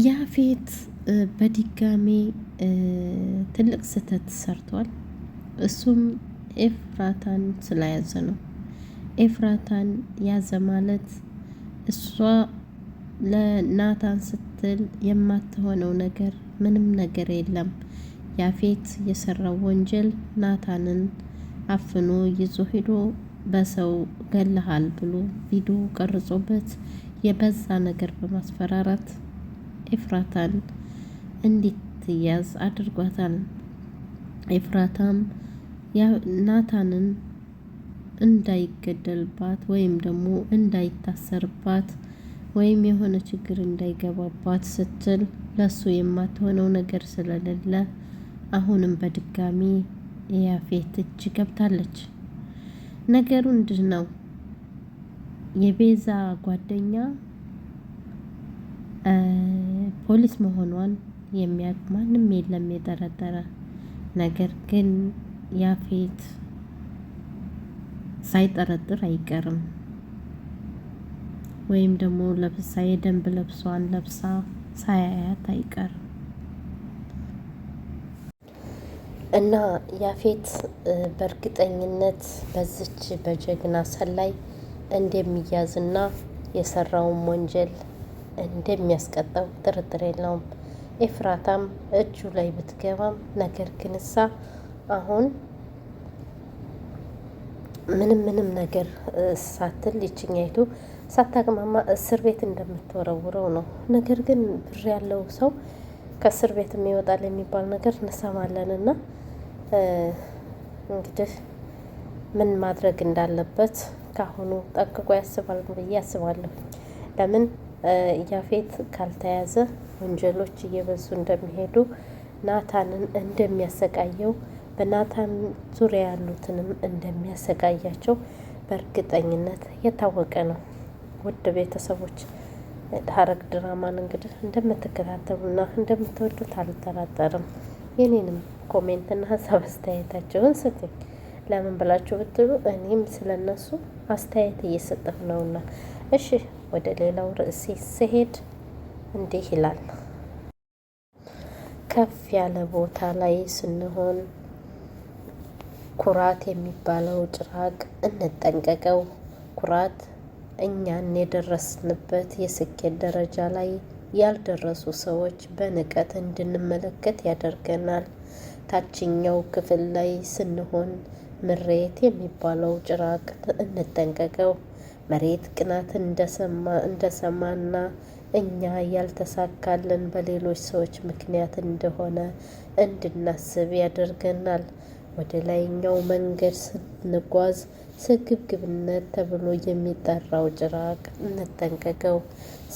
ያፌት በድጋሚ ትልቅ ስህተት ሰርቷል። እሱም ኤፍራታን ስለያዘ ነው። ኤፍራታን ያዘ ማለት እሷ ለናታን ስትል የማትሆነው ነገር ምንም ነገር የለም። ያፌት የሰራው ወንጀል ናታንን አፍኖ ይዞ ሄዶ በሰው ገለሃል ብሎ ቪዲዮ ቀርጾበት የበዛ ነገር በማስፈራራት ኤፍራታን እንድትያዝ አድርጓታል። ኤፍራታም ናታንን እንዳይገደልባት ወይም ደግሞ እንዳይታሰርባት ወይም የሆነ ችግር እንዳይገባባት ስትል ለሱ የማትሆነው ነገር ስለሌለ አሁንም በድጋሚ ያፌት እጅ ገብታለች። ነገሩ እንድን ነው። የቤዛ ጓደኛ ፖሊስ መሆኗን የሚያውቅ ማንም የለም የጠረጠረ። ነገር ግን ያፌት ሳይጠረጥር አይቀርም። ወይም ደግሞ ለብሳ የደንብ ልብሷን ለብሳ ሳያያት አይቀርም እና ያፌት በእርግጠኝነት በዝች በጀግና ሰላይ እንደሚያዝና የሰራውን ወንጀል እንደሚያስቀጣው ጥርጥር የለውም። ኤፍራታም እጁ ላይ ብትገባም ነገር ግን እሳ አሁን ምንም ነገር ሳትል ይችኛይቱ ሳታቅማማ እስር ቤት እንደምትወረውረው ነው። ነገር ግን ብር ያለው ሰው ከእስር ቤት የሚወጣል የሚባል ነገር እንሰማለን እና እንግዲህ ምን ማድረግ እንዳለበት ካሁኑ ጠንቅቆ ያስባል ብዬ አስባለሁ። ለምን ያፌት ካልተያዘ ወንጀሎች እየበዙ እንደሚሄዱ ናታንን እንደሚያሰቃየው በናታን ዙሪያ ያሉትንም እንደሚያሰቃያቸው በእርግጠኝነት የታወቀ ነው። ውድ ቤተሰቦች ሐረግ ድራማን እንግዲህ እንደምትከታተሉና እንደምትወዱት አልጠራጠርም። የኔንም ኮሜንትና ሀሳብ አስተያየታቸውን ስጡኝ። ለምን ብላችሁ ብትሉ እኔም ስለነሱ አስተያየት እየሰጠሁ ነውና። እሺ ወደ ሌላው ርዕሴ ስሄድ እንዲህ ይላል። ከፍ ያለ ቦታ ላይ ስንሆን ኩራት የሚባለው ጭራቅ እንጠንቀቀው። ኩራት እኛን የደረስንበት የስኬት ደረጃ ላይ ያልደረሱ ሰዎች በንቀት እንድንመለከት ያደርገናል። ታችኛው ክፍል ላይ ስንሆን ምሬት የሚባለው ጭራቅ እንጠንቀቀው። መሬት ቅናት እንደሰማና እኛ ያልተሳካልን በሌሎች ሰዎች ምክንያት እንደሆነ እንድናስብ ያደርገናል። ወደ ላይኛው መንገድ ስንጓዝ ስግብግብነት ተብሎ የሚጠራው ጭራቅ እንጠንቀቀው።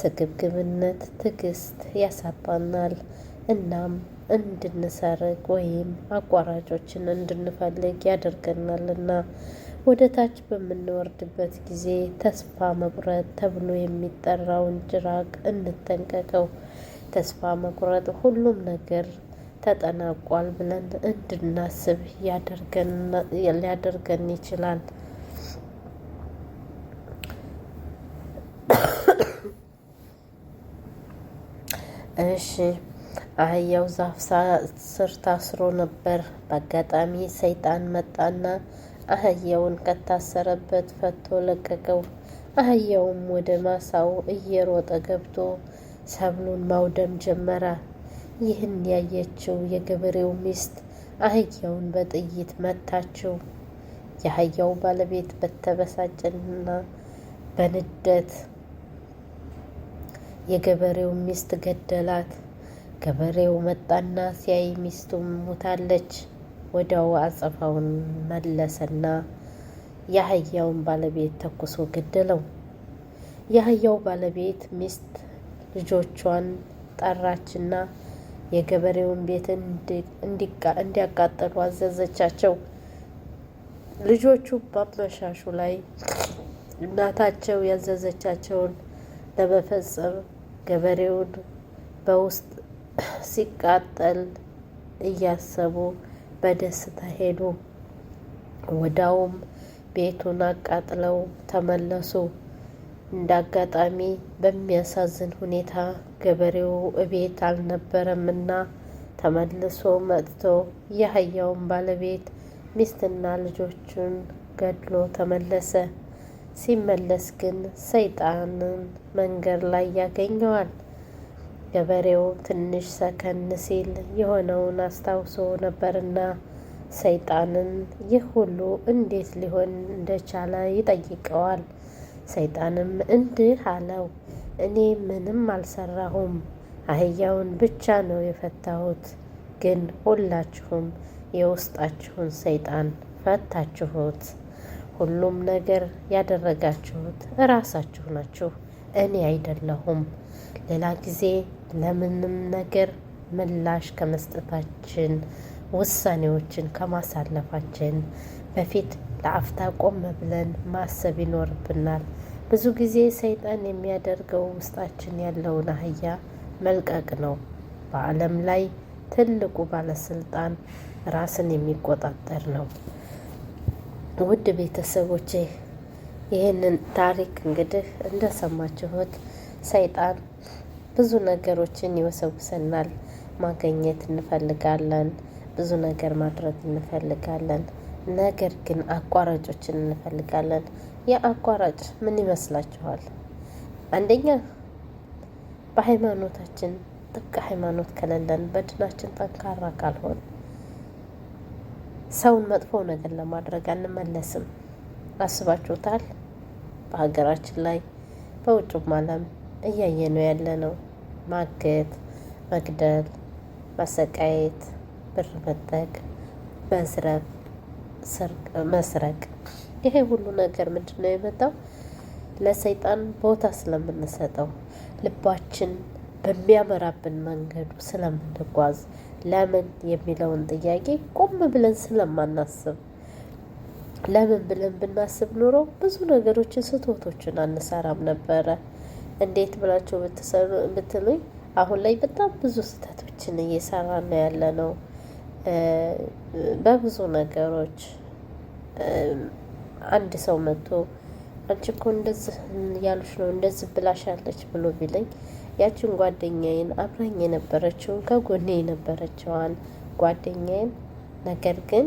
ስግብግብነት ትዕግስት ያሳጣናል። እናም እንድንሰርቅ ወይም አቋራጮችን እንድንፈልግ ያደርገናልና ወደ ታች በምንወርድበት ጊዜ ተስፋ መቁረጥ ተብሎ የሚጠራውን ጭራቅ እንጠንቀቀው። ተስፋ መቁረጥ ሁሉም ነገር ተጠናቋል ብለን እንድናስብ ሊያደርገን ይችላል። እሺ አህያው ዛፍ ስር ታስሮ ነበር። በአጋጣሚ ሰይጣን መጣና አህያውን ከታሰረበት ፈቶ ለቀቀው። አህያውም ወደ ማሳው እየሮጠ ገብቶ ሰብሉን ማውደም ጀመረ። ይህን ያየችው የገበሬው ሚስት አህያውን በጥይት መታችው። የአህያው ባለቤት በተበሳጨና በንደት የገበሬው ሚስት ገደላት። ገበሬው መጣና ሲያይ ሚስቱም ሞታለች። ወዲያው አጸፋውን መለሰና የአህያውን ባለቤት ተኩሶ ገደለው። የአህያው ባለቤት ሚስት ልጆቿን ጠራችና የገበሬውን ቤት እንዲያቃጠሉ አዘዘቻቸው። ልጆቹ በአመሻሹ ላይ እናታቸው ያዘዘቻቸውን ለመፈጸም ገበሬውን በውስጥ ሲቃጠል እያሰቡ በደስታ ሄዱ። ወዳውም ቤቱን አቃጥለው ተመለሱ። እንደ አጋጣሚ በሚያሳዝን ሁኔታ ገበሬው እቤት አልነበረምና ተመልሶ መጥቶ የአህያውን ባለቤት ሚስትና ልጆቹን ገድሎ ተመለሰ። ሲመለስ ግን ሰይጣንን መንገድ ላይ ያገኘዋል። ገበሬው ትንሽ ሰከን ሲል የሆነውን አስታውሶ ነበርና ሰይጣንን ይህ ሁሉ እንዴት ሊሆን እንደቻለ ይጠይቀዋል። ሰይጣንም እንዲህ አለው፣ እኔ ምንም አልሰራሁም፣ አህያውን ብቻ ነው የፈታሁት። ግን ሁላችሁም የውስጣችሁን ሰይጣን ፈታችሁት። ሁሉም ነገር ያደረጋችሁት እራሳችሁ ናችሁ፣ እኔ አይደለሁም። ሌላ ጊዜ ለምንም ነገር ምላሽ ከመስጠታችን ውሳኔዎችን ከማሳለፋችን በፊት ለአፍታ ቆም ብለን ማሰብ ይኖርብናል። ብዙ ጊዜ ሰይጣን የሚያደርገው ውስጣችን ያለውን አህያ መልቀቅ ነው። በዓለም ላይ ትልቁ ባለስልጣን ራስን የሚቆጣጠር ነው። ውድ ቤተሰቦቼ ይህንን ታሪክ እንግዲህ እንደሰማችሁት ሰይጣን ብዙ ነገሮችን ይወሰውሰናል። ማገኘት እንፈልጋለን፣ ብዙ ነገር ማድረግ እንፈልጋለን። ነገር ግን አቋራጮችን እንፈልጋለን። የአቋራጭ ምን ይመስላችኋል? አንደኛ በሃይማኖታችን ጥብቅ ሃይማኖት ከሌለን፣ በድናችን ጠንካራ ካልሆን ሰውን መጥፎ ነገር ለማድረግ አንመለስም። አስባችሁታል? በሀገራችን ላይ በውጭም ዓለም እያየ ነው ያለ ነው። ማገት፣ መግደል፣ ማሰቃየት፣ ብር መጠቅ፣ መዝረፍ፣ መስረቅ፣ ይሄ ሁሉ ነገር ምንድን ነው የመጣው? ለሰይጣን ቦታ ስለምንሰጠው፣ ልባችን በሚያመራብን መንገዱ ስለምንጓዝ፣ ለምን የሚለውን ጥያቄ ቆም ብለን ስለማናስብ። ለምን ብለን ብናስብ ኑሮ ብዙ ነገሮችን ስህተቶችን አንሰራም ነበረ። እንዴት ብላችሁ ብትሉኝ አሁን ላይ በጣም ብዙ ስህተቶችን እየሰራ ነው ያለ ነው። በብዙ ነገሮች አንድ ሰው መጥቶ አንቺ እኮ እንደዚህ ያሉሽ ነው እንደዚህ ብላሻለች ብሎ ቢለኝ ያችን ጓደኛዬን አብራኝ የነበረችውን ከጎኔ የነበረችዋን ጓደኛዬን ነገር ግን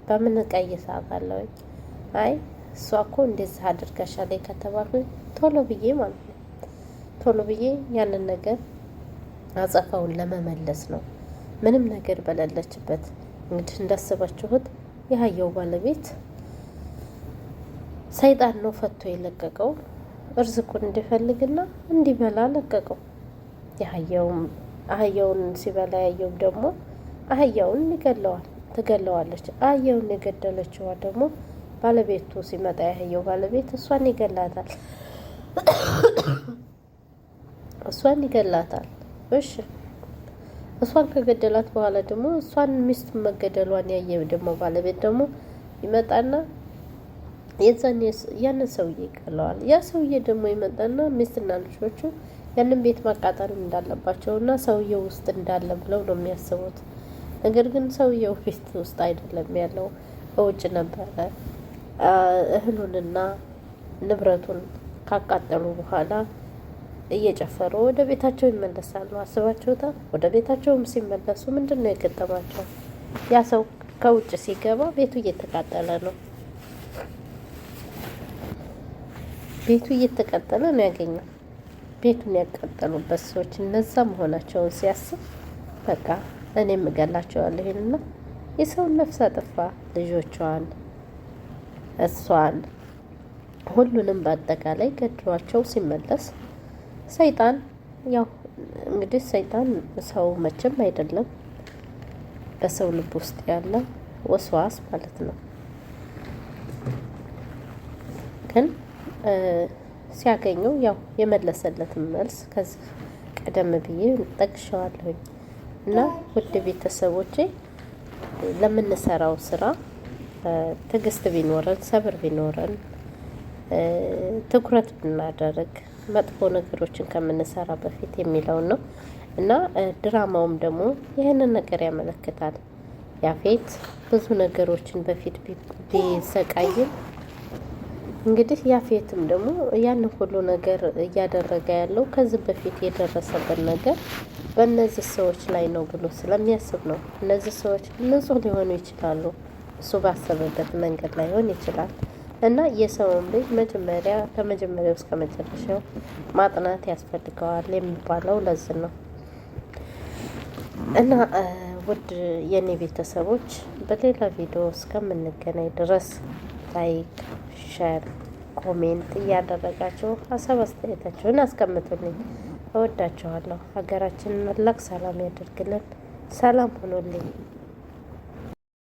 በምን ቀይ ሳባለሁኝ አይ እሷ እኮ እንደዚህ አድርጋሻለች ከተባልኩኝ ቶሎ ብዬ ማለት ነው ቶሎ ብዬ ያንን ነገር አጸፋውን ለመመለስ ነው። ምንም ነገር በሌለችበት እንግዲህ እንዳስባችሁት የአህያው ባለቤት ሰይጣን ነው ፈቶ የለቀቀው። እርዝቁን እንዲፈልግና እንዲበላ ለቀቀው። አህያውን ሲበላ ያየው ደግሞ አህያውን ትገለዋለች። አህያውን የገደለችዋ ደግሞ ባለቤቱ ሲመጣ የአህያው ባለቤት እሷን ይገላታል። እሺ እሷን ከገደላት በኋላ ደግሞ እሷን ሚስት መገደሏን ያየ ደግሞ ባለቤት ደግሞ ይመጣና ያንን ሰውዬ ይገለዋል። ያ ሰውዬ ደግሞ ይመጣና ሚስትና ልጆቹ ያንን ቤት ማቃጠል እንዳለባቸውና ሰውየው ውስጥ እንዳለ ብለው ነው የሚያስቡት። ነገር ግን ሰውየው ቤት ውስጥ አይደለም ያለው፣ በውጭ ነበረ። እህሉንና ንብረቱን ካቃጠሉ በኋላ እየጨፈሩ ወደ ቤታቸው ይመለሳሉ። አስባችሁታል? ወደ ቤታቸውም ሲመለሱ ምንድን ነው የገጠማቸው? ያ ሰው ከውጭ ሲገባ ቤቱ እየተቃጠለ ነው። ቤቱ እየተቃጠለ ነው ያገኘው። ቤቱን ያቃጠሉበት ሰዎች እነዛ መሆናቸውን ሲያስብ በቃ እኔም እገላቸዋለሁ ይሄንና የሰውን ነፍስ አጠፋ። ልጆቿን፣ እሷን፣ ሁሉንም በአጠቃላይ ገድሏቸው ሲመለስ ሰይጣን ያው እንግዲህ ሰይጣን ሰው መቼም አይደለም፣ በሰው ልብ ውስጥ ያለ ወስዋስ ማለት ነው። ግን ሲያገኘው ያው የመለሰለትን መልስ ከዚህ ቀደም ብዬ ጠቅሼዋለሁኝ። እና ውድ ቤተሰቦቼ ለምንሰራው ስራ ትዕግስት ቢኖረን፣ ሰብር ቢኖረን፣ ትኩረት ብናደርግ መጥፎ ነገሮችን ከምንሰራ በፊት የሚለውን ነው። እና ድራማውም ደግሞ ይህንን ነገር ያመለክታል። ያፌት ብዙ ነገሮችን በፊት ቢሰቃይም እንግዲህ ያፌትም ደግሞ ያንን ሁሉ ነገር እያደረገ ያለው ከዚህ በፊት የደረሰበት ነገር በእነዚህ ሰዎች ላይ ነው ብሎ ስለሚያስብ ነው። እነዚህ ሰዎች ንጹሕ ሊሆኑ ይችላሉ፣ እሱ ባሰበበት መንገድ ላይሆን ይችላል። እና የሰውን ልጅ መጀመሪያ ከመጀመሪያው እስከ መጨረሻው ማጥናት ያስፈልገዋል የሚባለው ለዚህ ነው። እና ውድ የኔ ቤተሰቦች በሌላ ቪዲዮ እስከምንገናኝ ድረስ ላይክ፣ ሸር፣ ኮሜንት እያደረጋችሁ ሀሳብ አስተያየታችሁን አስቀምጡልኝ። እወዳችኋለሁ። ሀገራችንን መላክ ሰላም ያደርግልን። ሰላም ሆኖልኝ